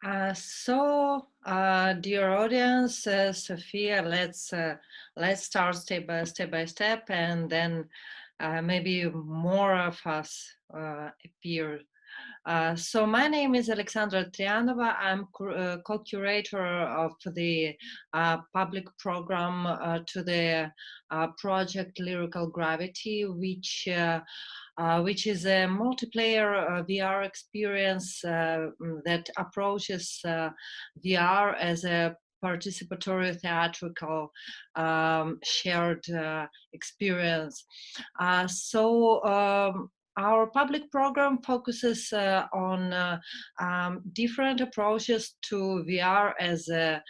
Dear audience, Sophia, let's start step by step, and then maybe more of us appear. So my name is Alexandra Trianova. I'm co-curator of the public program to the project Lyrical Gravity, which is a multiplayer VR experience that approaches VR as a participatory theatrical shared experience. Our public program focuses on different approaches to VR as a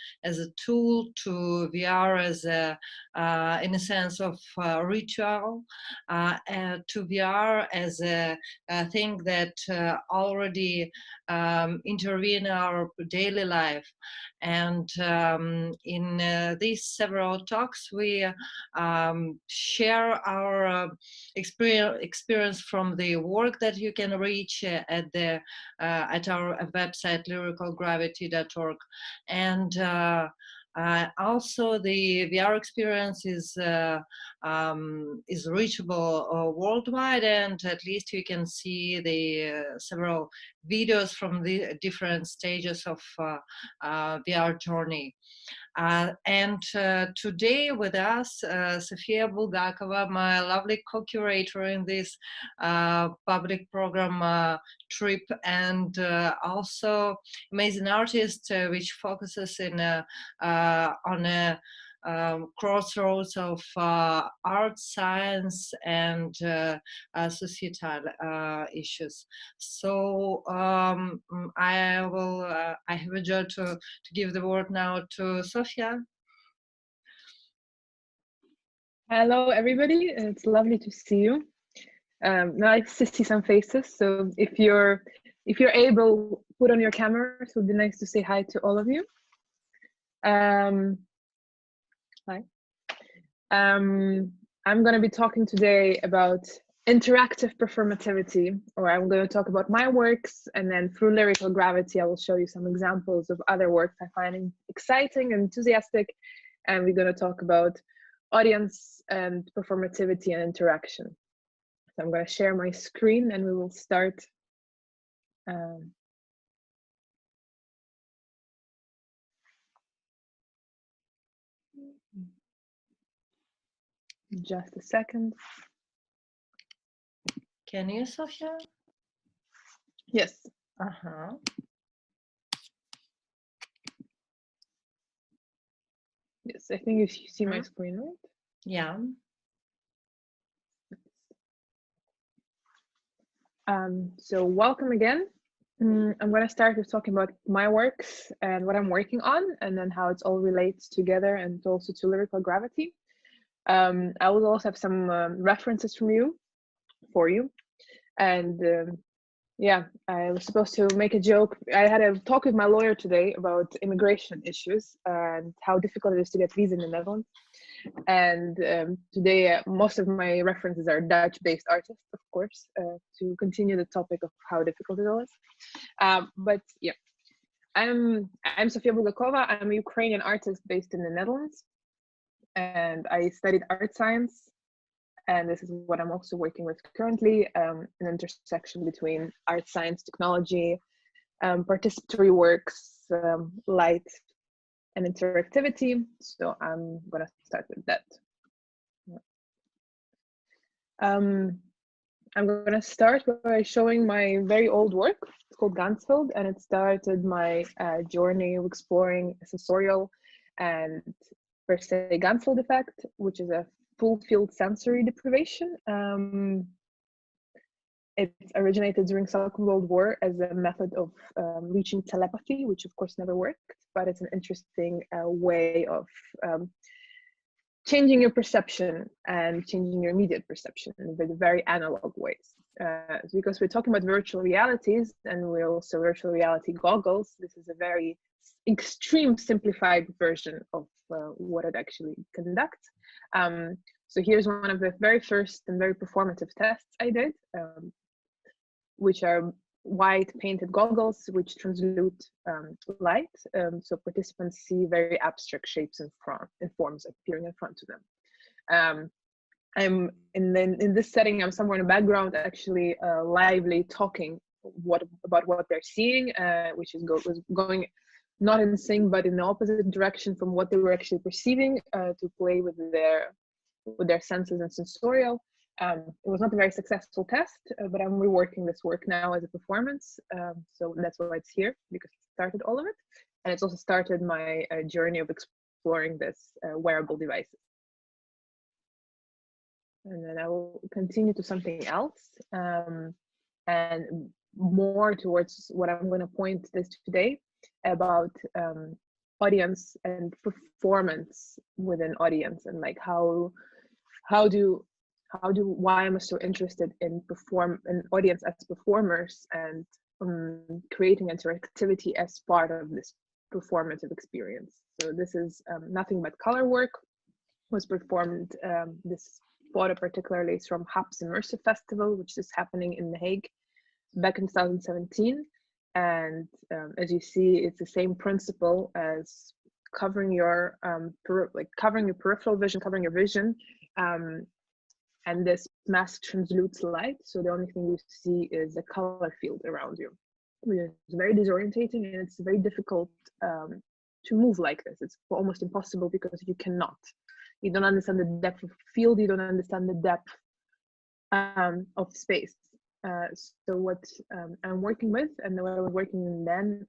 tool, to VR as in a sense of ritual, to VR as a thing that already intervene in our daily life. And in these several talks, we share our experience from the work that you can reach at our website lyricalgravity.org, and also the VR experience is reachable worldwide, and at least you can see the several videos from the different stages of VR journey. And today with us, Sophia Bulgakova, my lovely co-curator in this public program trip, and also amazing artist, which focuses on a crossroads of art, science, and societal issues. So I have a joy to give the word now to Sophia. Hello, everybody. It's lovely to see you. Nice to see some faces. So if you're able, put on your cameras. It would be nice to say hi to all of you. Hi. I'm going to be talking today about interactive performativity, or I'm going to talk about my works, and then through Lyrical Gravity, I will show you some examples of other works I find exciting and enthusiastic, and we're going to talk about audience and performativity and interaction. So I'm going to share my screen and we will start. Just a second. Can you, Sophia? Yes. Yes, I think you see my screen, right? Yeah. So welcome again. I'm going to start with talking about my works and what I'm working on, and then how it all relates together and also to Lyrical Gravity. I will also have some references for you. And yeah, I was supposed to make a joke. I had a talk with my lawyer today about immigration issues and how difficult it is to get visas in the Netherlands. And today, most of my references are Dutch-based artists, of course, to continue the topic of how difficult it all is. But yeah, I'm Sophia Bulgakova. I'm a Ukrainian artist based in the Netherlands, and I studied art science. And this is what I'm also working with currently, an intersection between art science, technology, participatory works, light, and interactivity. So I'm going to start with that. I'm going to start by showing my very old work. It's called Gansfeld, and it started my journey of exploring sensorial and per se Gansfeld effect, which is a full field sensory deprivation. It originated during Second World War as a method of reaching telepathy, which of course never worked, but it's an interesting way of changing your perception and changing your immediate perception in very analog ways. Because we're talking about virtual realities, and we're also virtual reality goggles, this is a very extreme simplified version of what it actually conducts. So here's one of the very first and very performative tests I did, which are white painted goggles which transmute light, so participants see very abstract shapes and forms appearing in front of them. I'm in this setting, I'm somewhere in the background actually lively talking about what they're seeing, which was going not in sync but in the opposite direction from what they were actually perceiving, to play with their senses and sensorial. It was not a very successful test, but I'm reworking this work now as a performance. So that's why it's here, because it started all of it. And it's also started my journey of exploring this wearable devices. And then I will continue to something else, and more towards what I'm going to point this today about audience and performance within audience, and like why am I so interested in an audience as performers, and creating interactivity as part of this performative experience. So this is nothing but color work. Was performed, this photo particularly is from HAP's Immersive Festival, which is happening in The Hague back in 2017. And as you see, it's the same principle as covering your peripheral vision, covering your vision. And this mask translutes light, so the only thing you see is a color field around you, which is very disorientating, and it's very difficult to move like this. It's almost impossible because you don't understand the depth of field, you don't understand the depth of space. So what I'm working with, and what I was working in then,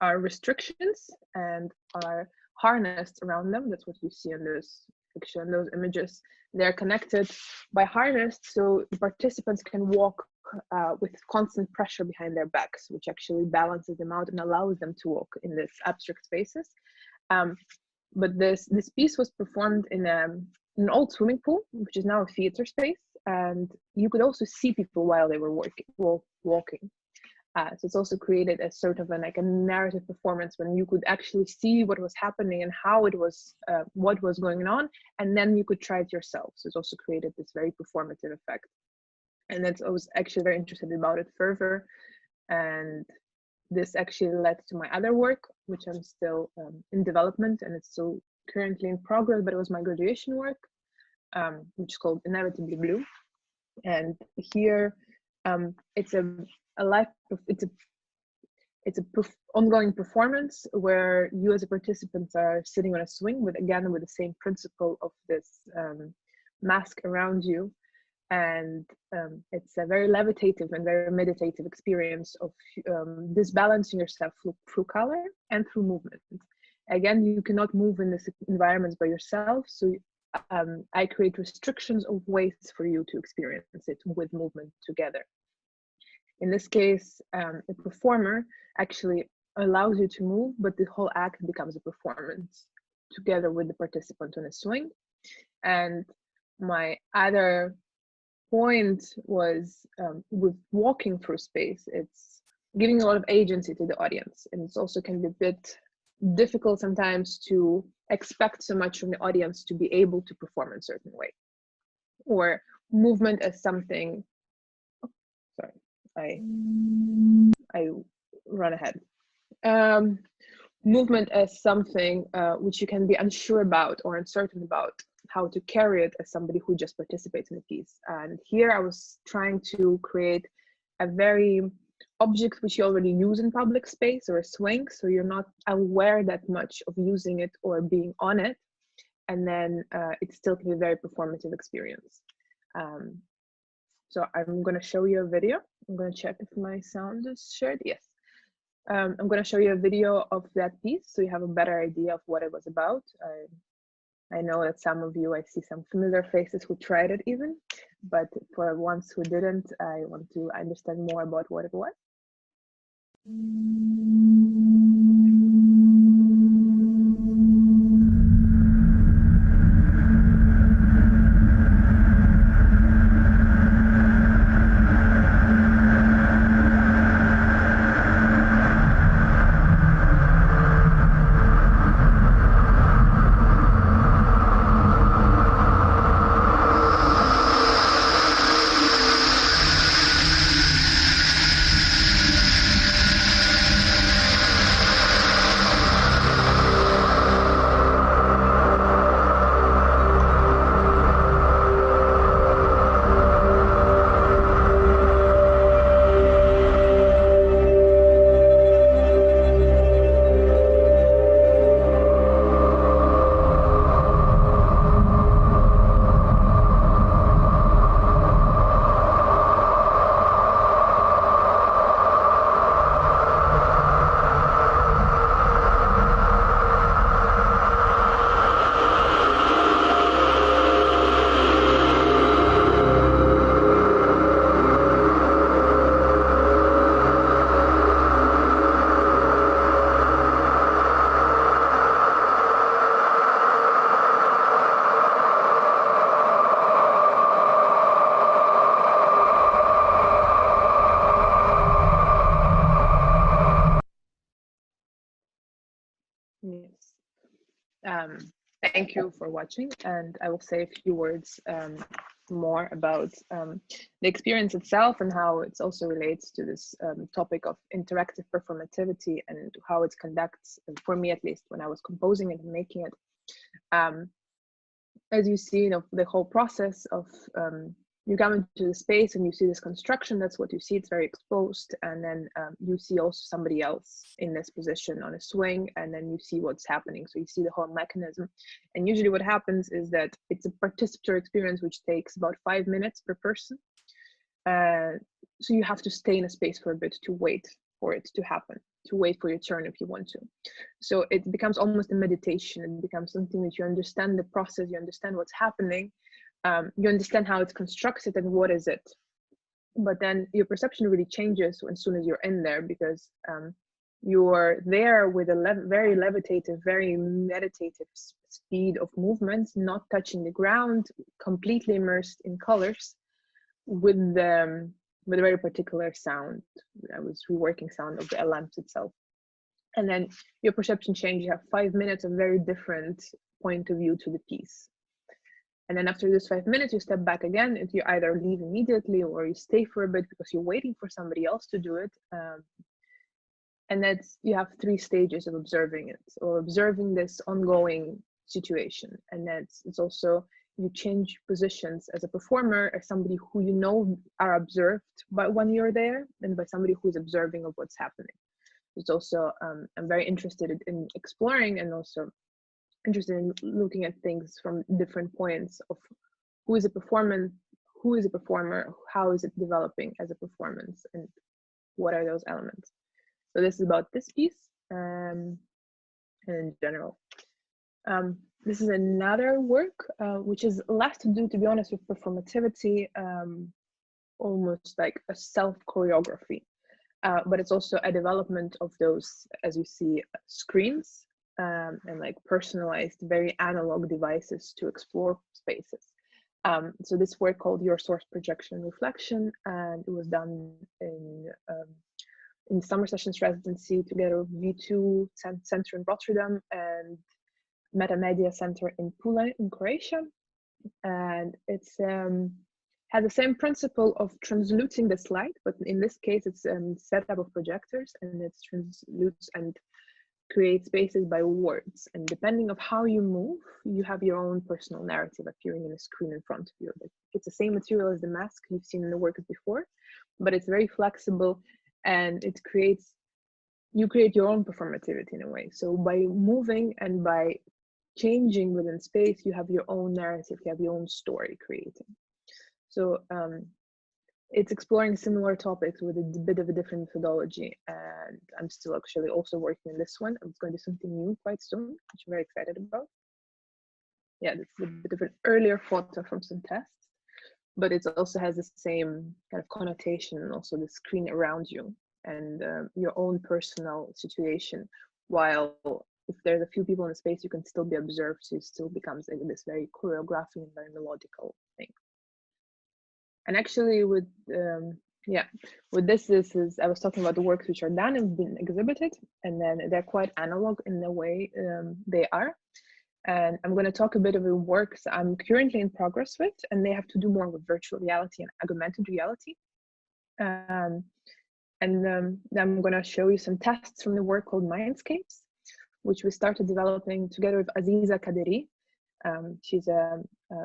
are restrictions and are harnessed around them. That's what you see in this picture and those images. They're connected by harness, so the participants can walk with constant pressure behind their backs, which actually balances them out and allows them to walk in this abstract spaces. But this piece was performed in an old swimming pool, which is now a theater space, and you could also see people while they were walking. So it's also created as sort of a narrative performance when you could actually see what was happening and how it was, what was going on, and then you could try it yourself. So it's also created this very performative effect. And I was actually very interested about it further. And this actually led to my other work, which I'm still in development, and it's still currently in progress, but it was my graduation work, which is called Inevitably Blue. And here it's ongoing performance where you as a participant are sitting on a swing with the same principle of this mask around you. And it's a very levitative and very meditative experience of disbalancing yourself through color and through movement. Again, you cannot move in this environment by yourself, so I create restrictions of ways for you to experience it with movement together. In this case, a performer actually allows you to move, but the whole act becomes a performance together with the participant on a swing. And my other point was with walking through space, it's giving a lot of agency to the audience, and it also can be a bit difficult sometimes to expect so much from the audience to be able to perform in a certain way, or movement as something. I run ahead. Movement as something which you can be unsure about or uncertain about how to carry it as somebody who just participates in a piece. And here I was trying to create a very object which you already use in public space, or a swing, so you're not aware that much of using it or being on it, and then it still can be a very performative experience. So I'm going to show you a video. I'm going to check if my sound is shared. Yes. I'm going to show you a video of that piece so you have a better idea of what it was about. I know that some of you, I see some familiar faces who tried it even, but for ones who didn't, I want to understand more about what it was. Thank you for watching, and I will say a few words more about the experience itself and how it also relates to this topic of interactive performativity and how it conducts, for me at least, when I was composing it and making it. As you see, the whole process of you come into the space and you see this construction. That's what you see. It's very exposed, and then you see also somebody else in this position on a swing, and then you see what's happening. So you see the whole mechanism, and usually what happens is that it's a participatory experience which takes about 5 minutes per person. So you have to stay in a space for a bit to wait for it to happen, to wait for your turn if you want to. So it becomes almost a meditation. It becomes something that you understand the process, you understand what's happening, you understand how it's constructed and what is it. But then your perception really changes as soon as you're in there, because you're there with a very levitative, very meditative speed of movements, not touching the ground, completely immersed in colors, with a very particular sound. I was reworking sound of the lamps itself. And then your perception change. You have 5 minutes of very different point of view to the piece. And then after this 5 minutes, you step back again, and you either leave immediately or you stay for a bit because you're waiting for somebody else to do it. And that's, you have 3 stages of observing it, or observing this ongoing situation. And it's also, you change positions as a performer, as somebody who you know are observed by when you're there, and by somebody who is observing of what's happening. It's also, I'm very interested in exploring, and also interested in looking at things from different points of who is a performer, how is it developing as a performance, and what are those elements. So this is about this piece, and in general. This is another work which is less to do, to be honest, with performativity, almost like a self-choreography. But it's also a development of those, as you see, screens, and like personalized, very analog devices to explore spaces. So this work called Your Source Projection and Reflection, and it was done in summer sessions residency together with V2 Center in Rotterdam and Metamedia Center in Pula in Croatia. And it's has the same principle of transluting the slide, but in this case it's setup of projectors, and it translutes and creates spaces by words. And depending of how you move, you have your own personal narrative appearing in the screen in front of you. It's the same material as the mask you've seen in the work before, but it's very flexible, and it creates, you create your own performativity in a way. So by moving and by changing within space, you have your own narrative, you have your own story creating. So it's exploring similar topics with a bit of a different methodology, and I'm still actually also working on this one. I'm going to do something new quite soon, which I'm very excited about. Yeah, this is a bit of an earlier photo from some tests, but it also has the same kind of connotation, and also the screen around you and your own personal situation. While if there's a few people in the space, you can still be observed, so it still becomes like this very choreographic and very melodical thing. And actually with this is, I was talking about the works which are done and been exhibited, and then they're quite analog in the way they are. And I'm going to talk a bit of the works I'm currently in progress with, and they have to do more with virtual reality and augmented reality. And then I'm going to show you some tests from the work called Mindscapes, which we started developing together with Aziza Kaderi. She's a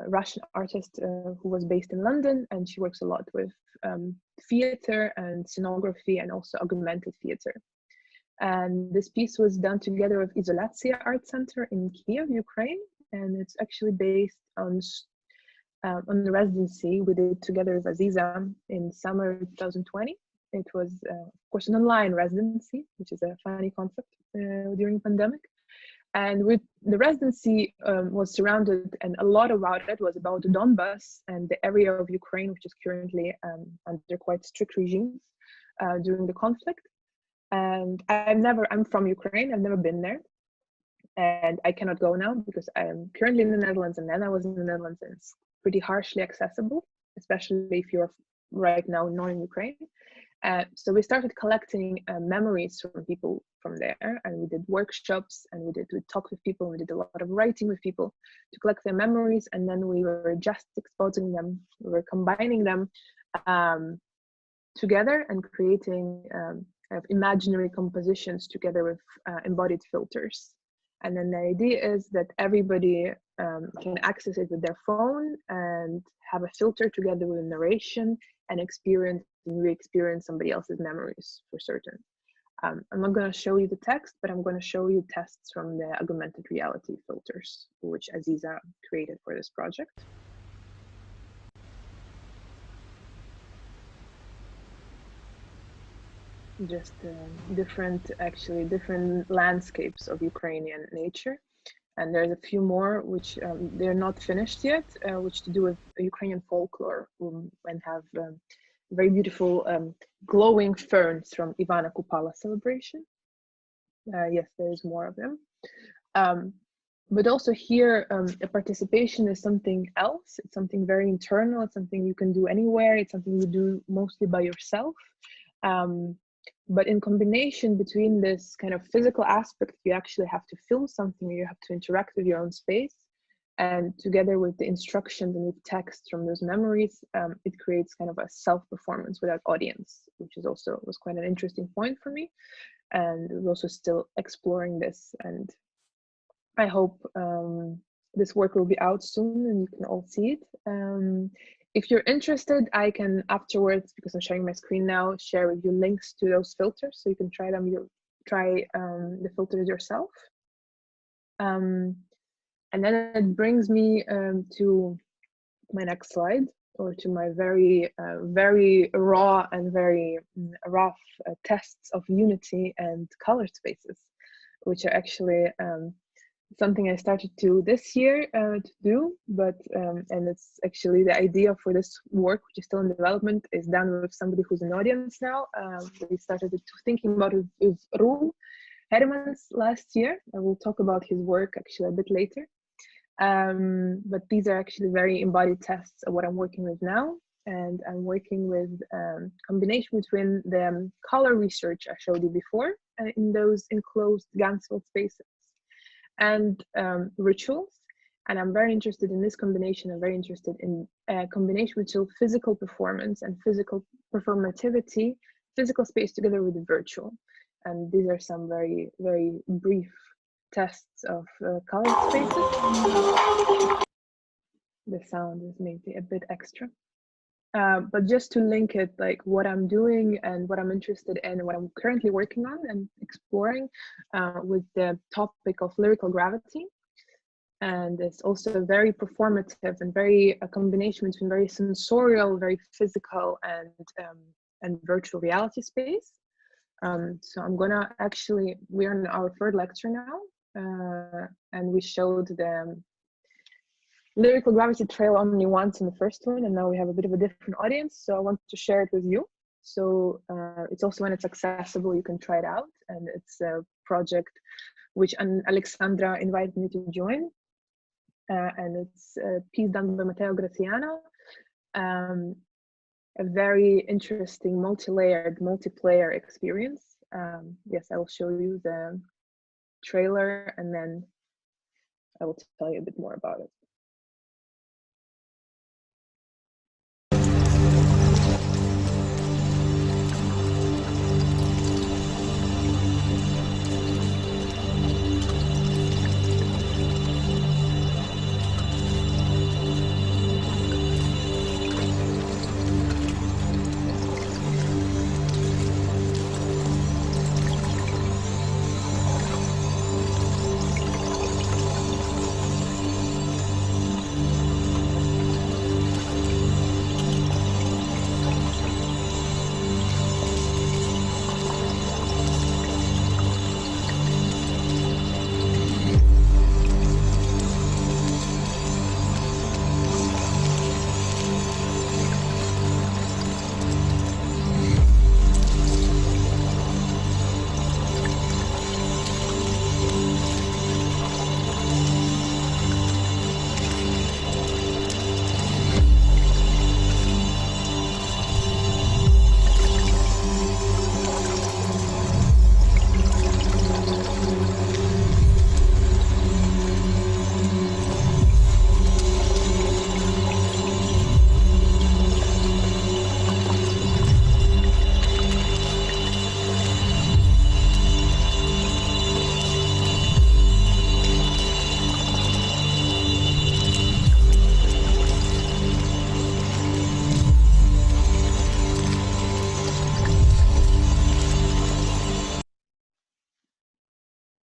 Russian artist who was based in London, and she works a lot with theater and scenography, and also augmented theater. And this piece was done together with Izolatia Art Center in Kiev, Ukraine, and it's actually based on the residency we did together with Aziza in summer 2020. It was, of course, an online residency, which is a funny concept during the pandemic. And with the residency was surrounded, and a lot about it was about the Donbas and the area of Ukraine, which is currently under quite strict regimes during the conflict. And I'm from Ukraine, I've never been there. And I cannot go now because I am currently in the Netherlands, and then I was in the Netherlands, and it's pretty harshly accessible, especially if you're right now not in Ukraine. So we started collecting memories from people from there, and we did workshops, and we talked with people, and we did a lot of writing with people to collect their memories, and then we were just exposing them, we were combining them together and creating kind of imaginary compositions together with embodied filters. And then the idea is that everybody can access it with their phone and have a filter together with narration and experience and re-experience somebody else's memories for certain. I'm not going to show you the text, but I'm going to show you tests from the augmented reality filters, which Aziza created for this project. Just different landscapes of Ukrainian nature. And there's a few more which they're not finished yet, which to do with Ukrainian folklore and have very beautiful glowing ferns from Ivana Kupala celebration. Yes, there's more of them. But also here, the participation is something else. It's something very internal. It's something you can do anywhere. It's something you do mostly by yourself. But in combination between this kind of physical aspect, you actually have to film something, you have to interact with your own space, and together with the instructions and with text from those memories, it creates kind of a self-performance without audience, which is also was quite an interesting point for me. And we're also still exploring this, and I hope this work will be out soon and you can all see it. If you're interested, I can afterwards, because I'm sharing my screen now, share with you links to those filters so you can try them. You try the filters yourself. And then it brings me to my next slide, or to my very raw and very rough tests of unity and color spaces, which are actually something I started to this year to do, but and it's actually the idea for this work, which is still in development, is done with somebody who's an audience now. We started thinking about it with Roel Hermans last year, and we'll talk about his work actually a bit later. But these are actually very embodied tests of what I'm working with now, and I'm working with combination between the color research I showed you before in those enclosed Ganzfeld spaces and rituals. And I'm very interested in this combination. I'm very interested in combination between physical performance and physical performativity, physical space together with the virtual. And these are some very, very brief tests of color spaces. The sound is maybe a bit extra. But just to link it, like what I'm doing and what I'm interested in, what I'm currently working on and exploring with the topic of lyrical gravity. And it's also very performative and very a combination between very sensorial, very physical and virtual reality space. So I'm gonna actually, we're in our third lecture now, and we showed the lyrical gravity trail only once in the first one, and now we have a bit of a different audience, so I want to share it with you. So it's also, when it's accessible, you can try it out, and it's a project which Alexandra invited me to join, and it's a piece done by Matteo Graziano, a very interesting multi-layered, multiplayer experience. Yes, I will show you the trailer, and then I will tell you a bit more about it.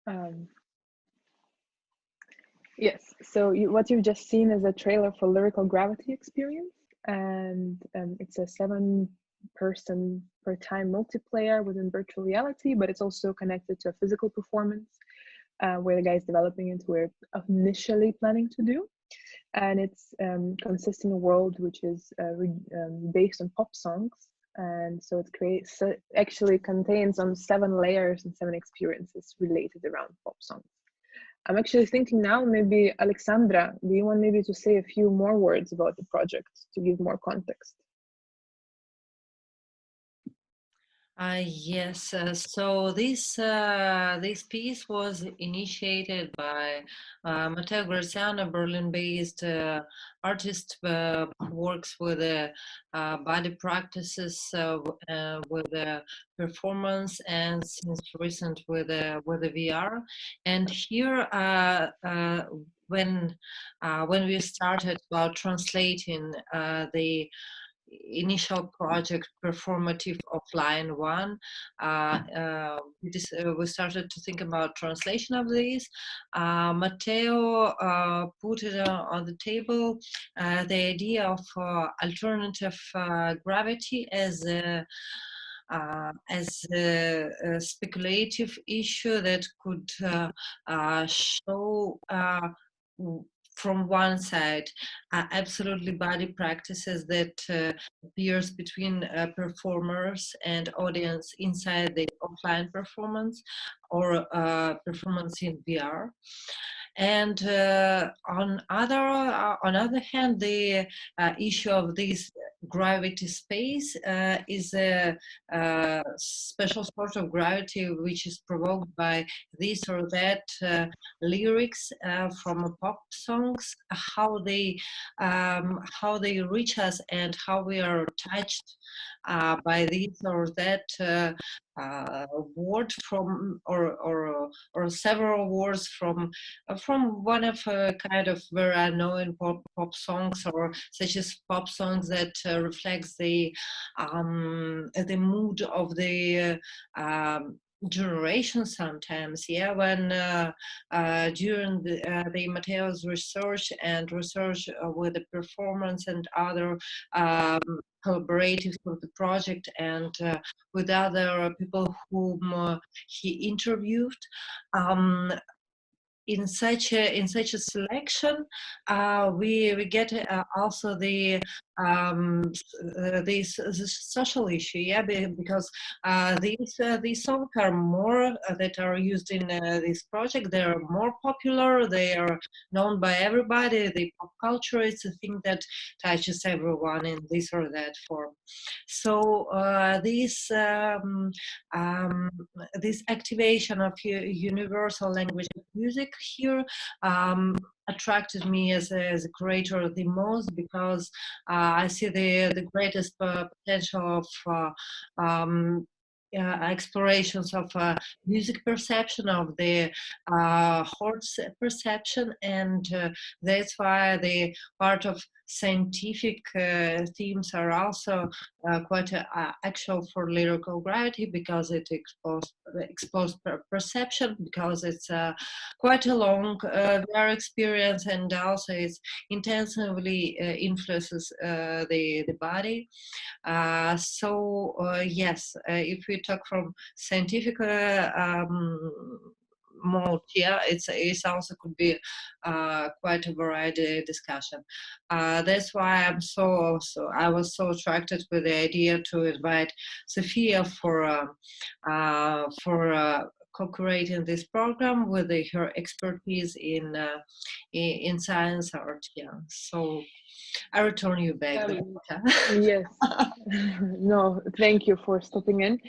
Um, yes, so what you've just seen is a trailer for Lyrical Gravity Experience, and it's a 7-person per time multiplayer within virtual reality, but it's also connected to a physical performance where the guy is developing it, we're initially planning to do. And it's consisting of a world which is based on pop songs. And so it actually contains 7 layers and 7 experiences related around pop songs. I'm actually thinking now, maybe Alexandra, do you want maybe to say a few more words about the project to give more context? Yes, so this piece was initiated by Matteo Graziano, a Berlin-based artist who works with body practices, with performance, and since recent with the VR. And here, when we started about translating the initial project Performative Offline 1, we started to think about translation of these. Matteo put it on the table the idea of alternative gravity as a speculative issue that could show from one side absolutely body practices that appears between performers and audience inside the offline performance or performance in VR. And on other hand, the issue of this gravity space is a special sort of gravity which is provoked by this or that lyrics from pop songs, how they reach us and how we are touched by this or that word from or several words from one of kind of very unknown pop songs, or such as pop songs that reflects the mood of the generation sometimes. Yeah, when during the Matteo's research with the performance and other collaboratives with the project and with other people whom he interviewed, in such a selection, we get also the this social issue, yeah, because these songs are more that are used in this project. They are more popular. They are known by everybody. The pop culture is a thing that touches everyone in this or that form. So this activation of universal language of music here attracted me as a creator the most, because I see the greatest potential of explorations of music perception, of the horse perception, and that's why the part of scientific themes are also quite actual for lyrical gravity, because it exposed perception, because it's quite a long VR experience, and also it intensively influences the body. Yes, if we talk from scientific mode, yeah, it's also could be quite a variety discussion. That's why I was so attracted with the idea to invite Sophia for co-creating this program with her expertise in science art. Yeah, so I return you back. Yes. No, thank you for stepping in.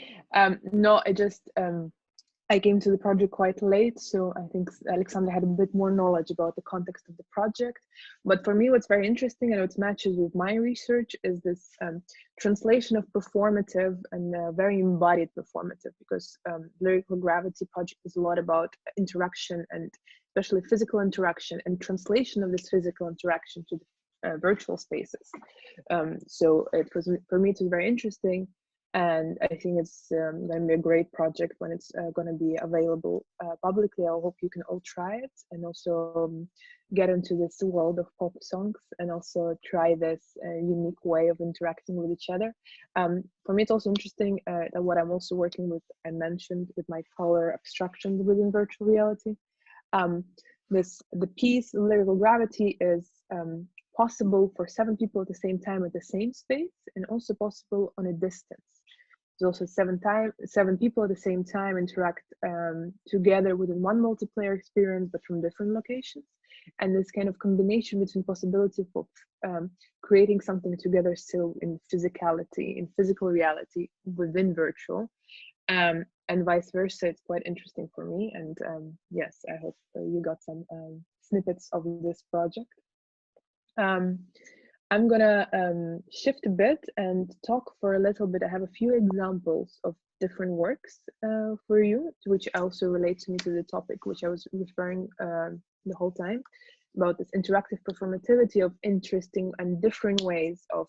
No, I came to the project quite late, so I think Alexandra had a bit more knowledge about the context of the project. But for me, what's very interesting and what matches with my research is this translation of performative and very embodied performative, because Lyrical Gravity project is a lot about interaction, and especially physical interaction and translation of this physical interaction to the virtual spaces. So for me, it was very interesting And I think it's going to be a great project when it's going to be available publicly. I hope you can all try it and also get into this world of pop songs and also try this unique way of interacting with each other. For me, it's also interesting that what I'm also working with, I mentioned with my color abstraction within virtual reality. The piece Lyrical Gravity is possible for 7 people at the same time at the same space and also possible on a distance. There's also 7 people at the same time interact together within one multiplayer experience, but from different locations. And this kind of combination between possibility of creating something together still in physicality, in physical reality within virtual, and vice versa. It's quite interesting for me. And yes, I hope you got some snippets of this project. I'm gonna shift a bit and talk for a little bit. I have a few examples of different works for you, which also relates me to the topic which I was referring the whole time about this interactive performativity of interesting and different ways of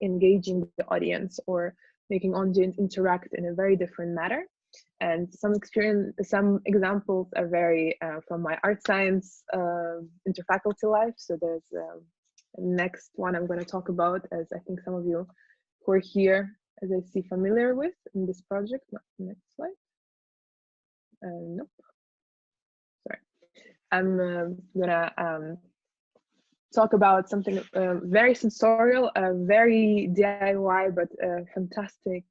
engaging the audience or making audience interact in a very different manner. And some examples are very from my art science interfaculty life. So there's next one I'm going to talk about, as I think some of you who are here, as I see, familiar with in this project. Next slide. Nope. Sorry. I'm gonna talk about something very sensorial, very DIY, but a fantastic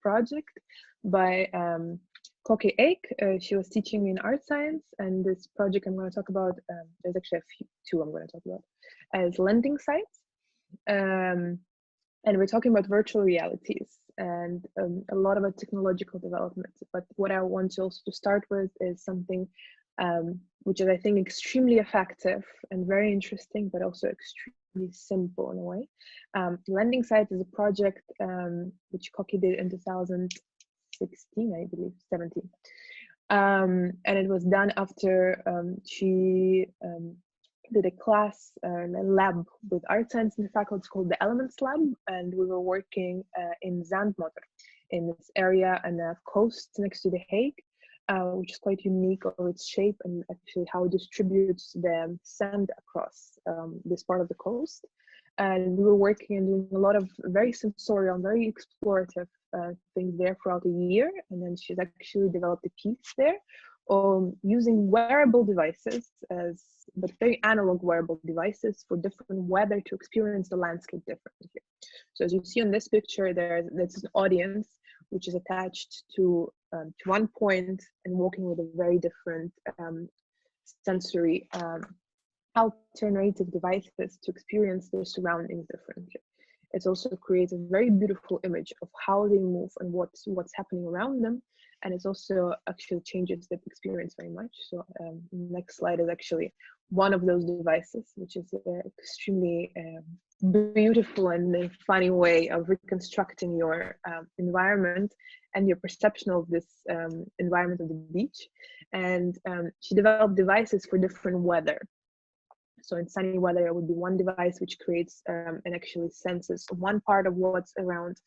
project by Koki Ake. She was teaching me in art science, and this project I'm going to talk about, there's actually two I'm going to talk about, as lending sites. And we're talking about virtual realities and a lot about technological development. But what I want to also start with is something which is, I think, extremely effective and very interesting, but also extremely simple in a way. Lending Sites is a project which Koki did in 2016, I believe, 17. And it was done after she did a class, a lab with art science in the faculty called the Elements Lab, and we were working in Zandmotor, in this area and the coast next to The Hague, which is quite unique of its shape and actually how it distributes the sand across this part of the coast. And we were working and doing a lot of very sensorial, very explorative things there throughout the year. And then she's actually developed a piece there using wearable devices, but very analog wearable devices for different weather to experience the landscape differently. So as you see on this picture, there's an audience which is attached to one point and walking with a very different sensory alternative devices to experience their surroundings differently. It also creates a very beautiful image of how they move and what's happening around them. And it also actually changes the experience very much. So next slide is actually one of those devices, which is extremely beautiful and funny way of reconstructing your environment and your perception of this environment of the beach. And she developed devices for different weather. So in sunny weather, it would be one device which creates and actually senses one part of what's around,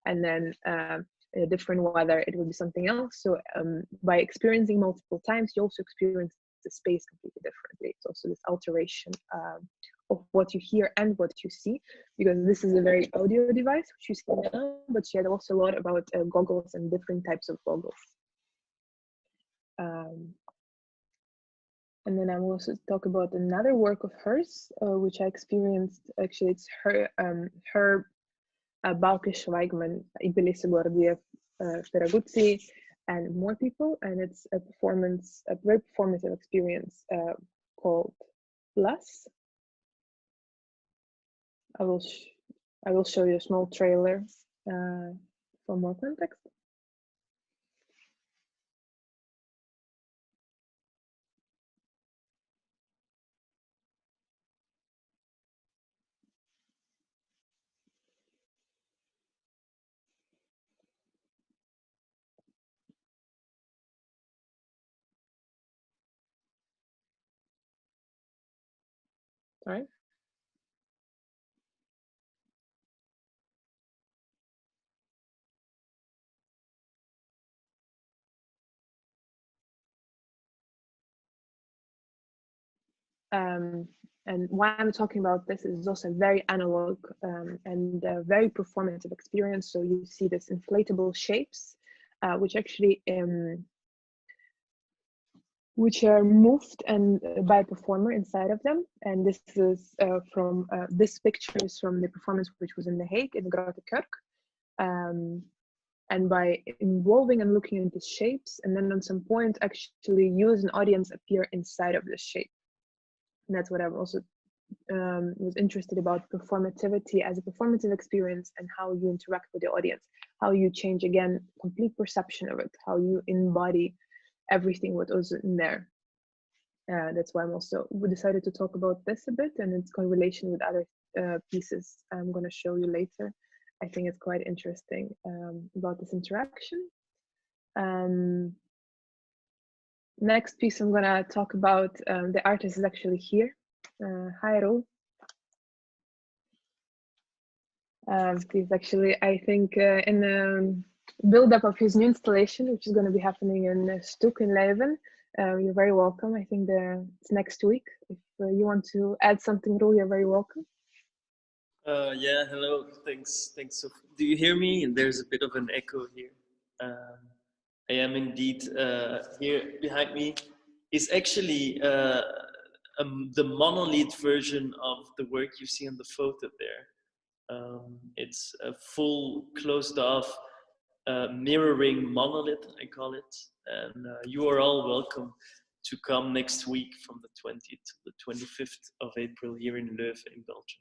and then in a different weather, it would be something else. So by experiencing multiple times, you also experience the space completely differently. It's also this alteration of what you hear and what you see, because this is a very audio device, which you see now, but she had also a lot about goggles and different types of goggles. And then I will also talk about another work of hers, which I experienced. Actually, it's her Bauke Schweigman, Ibelisse Gordiev, Ferraguzzi, and more people. And it's a performance, a very performative experience called Plus. I will show you a small trailer for more context. Sorry. And why I'm talking about this is also a very analog and a very performative experience. So you see this inflatable shapes, which actually which are moved and by a performer inside of them. And this is from this picture is from the performance which was in The Hague in the Grote Kerk. And by involving and looking into shapes, and then at some point actually use an audience appear inside of this shape. And that's what I've also was interested about performativity as a performative experience and how you interact with the audience, how you change again complete perception of it, how you embody everything what was in there. That's why we decided to talk about this a bit, and its correlation with other pieces I'm going to show you later. I think it's quite interesting about this interaction. Next piece I'm going to talk about, the artist is actually here. Hi, Ro. He's actually, I think, in the build-up of his new installation, which is going to be happening in Stuk in Leuven. You're very welcome. I think it's next week. If you want to add something, Ro, you're very welcome. Yeah, hello. Thanks. Do you hear me? And there's a bit of an echo here. I am indeed here behind me. Is actually the monolith version of the work you see on the photo there. It's a full closed off mirroring monolith, I call it. And you are all welcome to come next week from the 20th to the 25th of April here in Leuven in Belgium.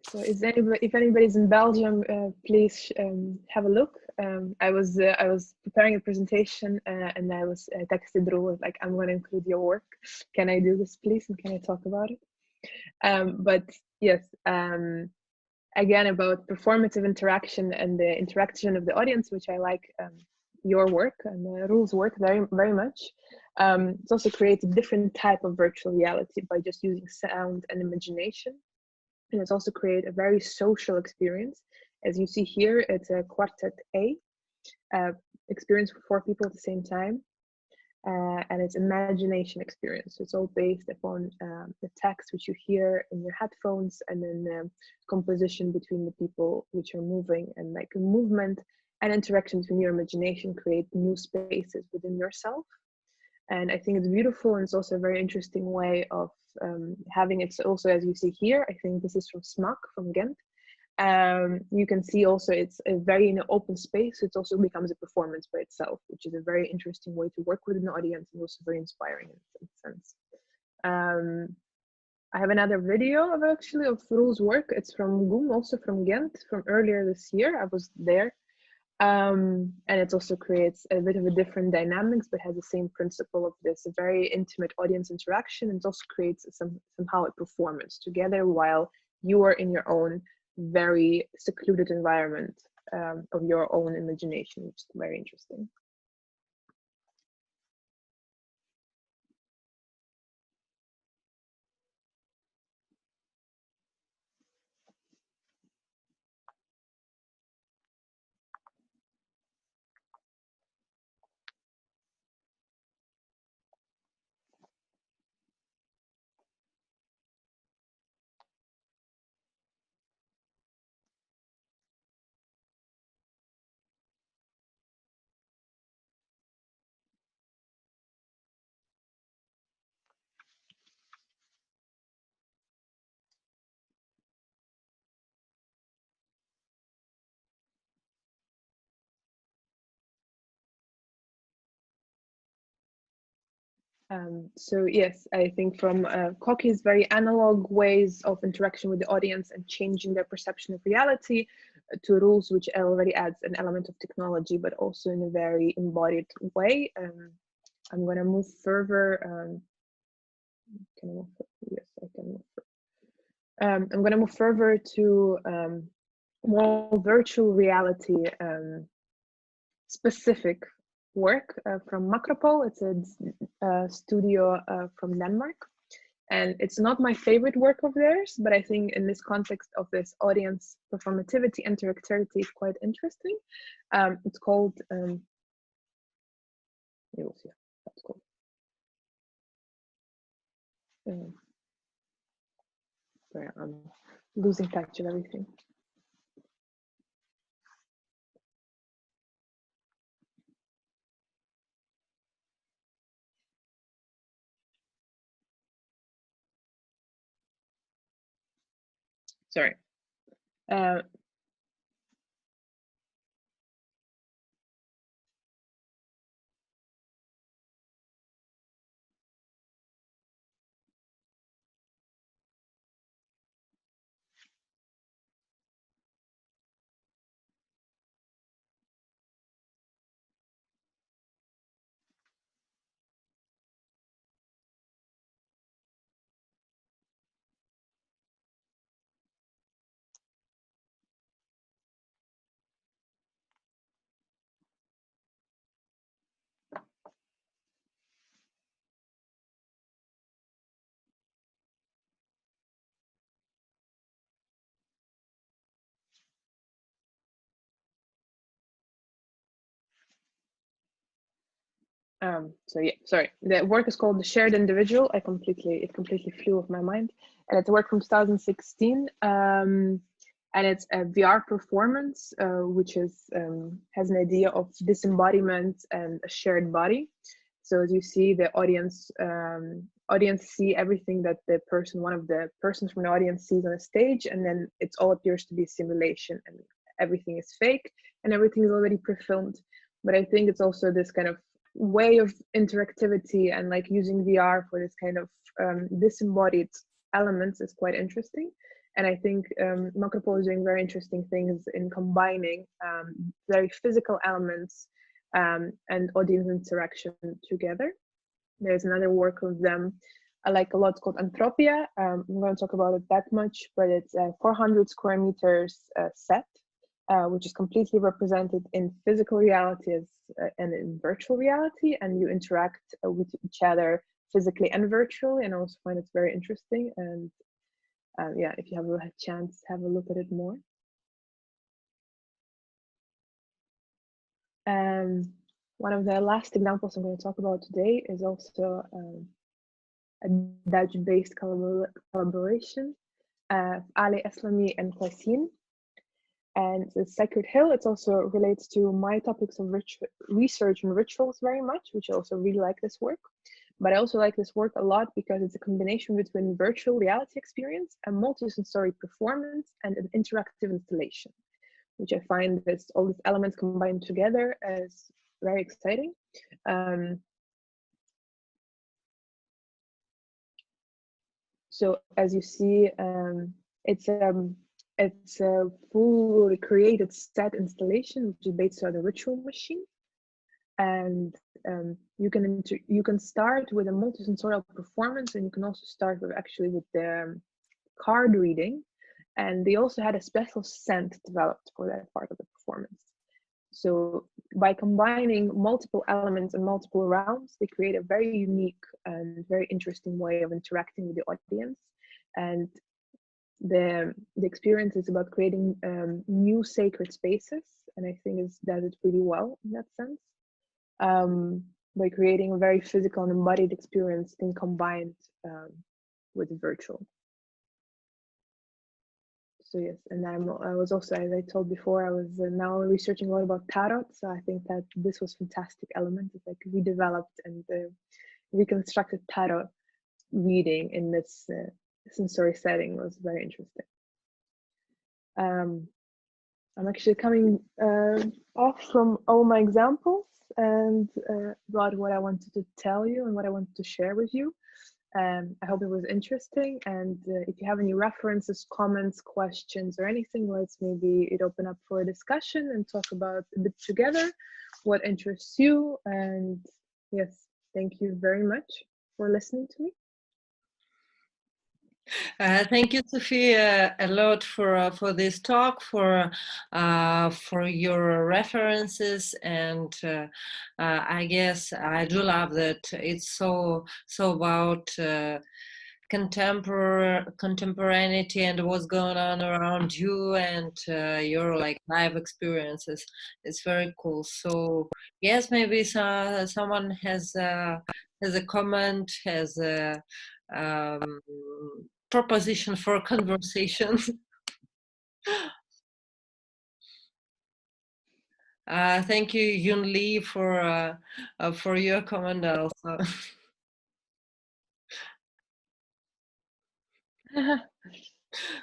So if anybody's in Belgium, please have a look. I was preparing a presentation and I was texted Ro, like, I'm going to include your work. Can I do this, please? And can I talk about it? But yes, again, about performative interaction and the interaction of the audience, which I like your work and Roel's work very, very much. It also creates a different type of virtual reality by just using sound and imagination. And it's also create a very social experience. As you see here, it's a quartet A experience for 4 people at the same time. And it's imagination experience. So it's all based upon the text which you hear in your headphones, and then composition between the people which are moving, and like a movement and interaction between your imagination create new spaces within yourself. And I think it's beautiful, and it's also a very interesting way of having it. So also, as you see here, I think this is from Smaak from Ghent. You can see also it's a very in an open space. It also becomes a performance by itself, which is a very interesting way to work with an audience, and also very inspiring in some sense. I have another video of Roel's work. It's from Goem, also from Ghent, from earlier this year. I was there. And it also creates a bit of a different dynamics, but has the same principle of this very intimate audience interaction. And it also creates somehow a performance together while you are in your own very secluded environment of your own imagination, which is very interesting. So yes, I think from Koki's very analog ways of interaction with the audience and changing their perception of reality to Roel's, which already adds an element of technology, but also in a very embodied way. I'm going to move further. Can I move? Yes, I can move further. I'm going to move further to more virtual reality specific work from Macropole. It's a studio from Denmark, and it's not my favorite work of theirs, but I think in this context of this audience performativity, interactivity is quite interesting. It's called you will see how it's called. Sorry, I'm losing touch of everything. Sorry. So yeah, sorry. The work is called The Shared Individual. It completely flew off my mind. And it's a work from 2016. And it's a VR performance, which is has an idea of disembodiment and a shared body. So as you see, the audience see everything that one of the persons from the audience sees on a stage, and then it all appears to be a simulation, and everything is fake, and everything is already pre-filmed. But I think it's also this kind of way of interactivity and like using VR for this kind of disembodied elements is quite interesting. And I think Makropol is doing very interesting things in combining very physical elements and audience interaction together. There's another work of them I like a lot called Anthropia. I'm going to talk about it that much, but it's a 400 square meters set, which is completely represented in physical reality and in virtual reality, and you interact with each other physically and virtually, and I also find it very interesting. And yeah, if you have a chance, have a look at it more. One of the last examples I'm going to talk about today is also a Dutch-based collaboration of Ali Eslami and Qasim. And the Sacred Hill, it also relates to my topics of research and rituals very much, which I also really like this work. But I also like this work a lot because it's a combination between virtual reality experience, a multi-sensory performance, and an interactive installation, which I find this all these elements combined together as very exciting. So as you see, it's a full created set installation, which is based on a ritual machine. And you can start with a multisensorial performance, and you can also start with the card reading. And they also had a special scent developed for that part of the performance. So by combining multiple elements and multiple rounds, they create a very unique and very interesting way of interacting with the audience. And the experience is about creating new sacred spaces, and I think it does it really well in that sense. By creating a very physical and embodied experience then combined with virtual. So yes, and I was also, as I told before, I was now researching a lot about tarot. So I think that this was a fantastic element. It's like redeveloped and reconstructed tarot reading in this sensory setting was very interesting. I'm actually coming off from all my examples and about what I wanted to tell you and what I wanted to share with you. I hope it was interesting, and if you have any references, comments, questions, or anything, let's maybe open up for a discussion and talk about a bit together what interests you. And yes, thank you very much for listening to me. Thank you, Sophia, a lot for this talk, for your references, and I guess I do love that it's so about contemporaneity and what's going on around you and your like live experiences. It's very cool. So yes, maybe someone has a comment, has a proposition for conversation. Thank you, Yun Lee, for your comment also.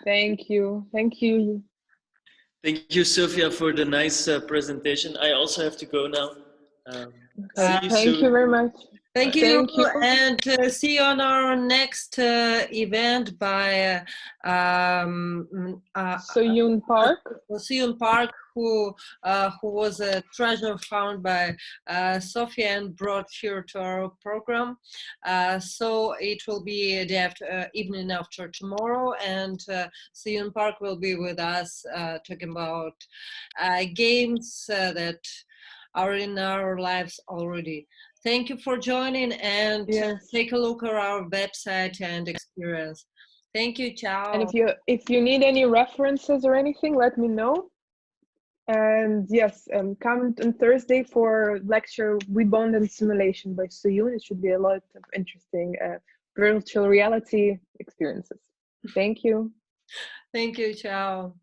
Thank you. Thank you. Thank you, Sophia, for the nice presentation. I also have to go now. See you Thank soon. you very much. Thank you, Thank you. and see you on our next event by Soyun Park. Soyun Park, who was a treasure found by Sophia and brought here to our program. So it will be the evening after tomorrow, and Soyun Park will be with us talking about games that are in our lives already. Thank you for joining, and Yes. take a look at our website and experience. Thank you, ciao. And if you need any references or anything, let me know. And yes, come on Thursday for lecture We Bond and Simulation by Soyun. It should be a lot of interesting virtual reality experiences. Thank you. Thank you, ciao.